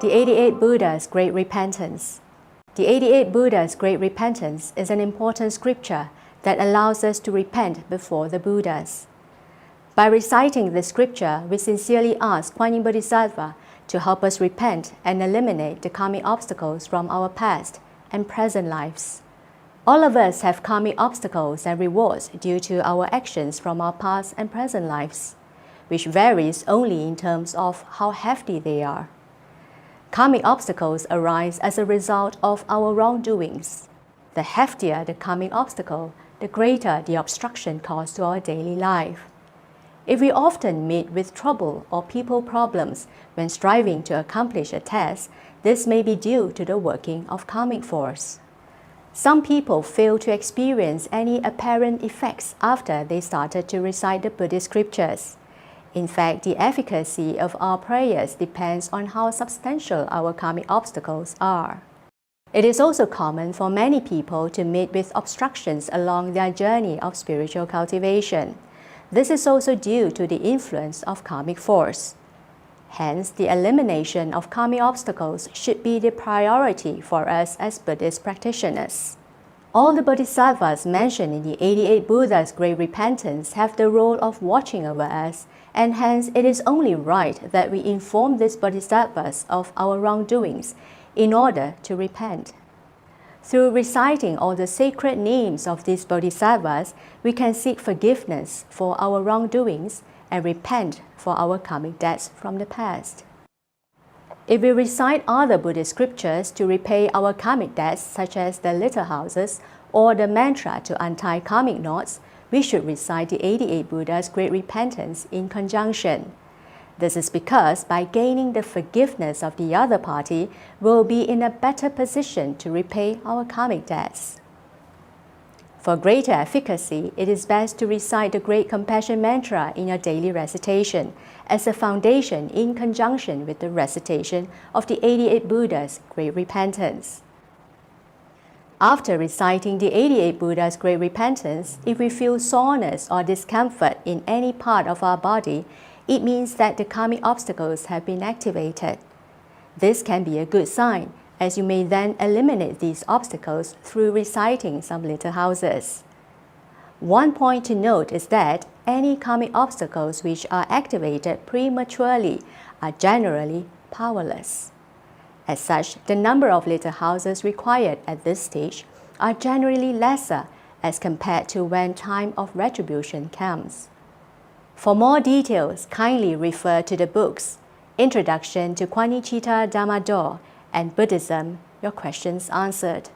The 88 Buddha's Great Repentance. The 88 Buddha's Great Repentance is an important scripture that allows us to repent before the Buddhas. By reciting this scripture, we sincerely ask Guan Yin Bodhisattva to help us repent and eliminate the karmic obstacles from our past and present lives. All of us have karmic obstacles and rewards due to our actions from our past and present lives, which varies only in terms of how hefty they are. Karmic obstacles arise as a result of our wrongdoings. The heftier the karmic obstacle, the greater the obstruction caused to our daily life. If we often meet with trouble or people problems when striving to accomplish a task, this may be due to the working of karmic force. Some people fail to experience any apparent effects after they started to recite the Buddhist scriptures. In fact, the efficacy of our prayers depends on how substantial our karmic obstacles are. It is also common for many people to meet with obstructions along their journey of spiritual cultivation. This is also due to the influence of karmic force. Hence, the elimination of karmic obstacles should be the priority for us as Buddhist practitioners. All the bodhisattvas mentioned in the 88 Buddha's Great Repentance have the role of watching over us, and hence it is only right that we inform these bodhisattvas of our wrongdoings in order to repent. Through reciting all the sacred names of these bodhisattvas, we can seek forgiveness for our wrongdoings and repent for our karmic debts from the past. If we recite other Buddhist scriptures to repay our karmic debts, such as the little houses or the mantra to untie karmic knots, we should recite the 88 Buddha's Great Repentance in conjunction. This is because by gaining the forgiveness of the other party, we'll be in a better position to repay our karmic debts. For greater efficacy, it is best to recite the Great Compassion Mantra in your daily recitation as a foundation in conjunction with the recitation of the 88 Buddha's Great Repentance. After reciting the 88 Buddha's Great Repentance, if we feel soreness or discomfort in any part of our body, it means that the karmic obstacles have been activated. This can be a good sign, as you may then eliminate these obstacles through reciting some little houses. One point to note is that any karmic obstacles which are activated prematurely are generally powerless. As such, the number of little houses required at this stage are generally lesser as compared to when time of retribution comes. For more details, kindly refer to the books Introduction to Citta Dharma and Buddhism, Your Questions Answered.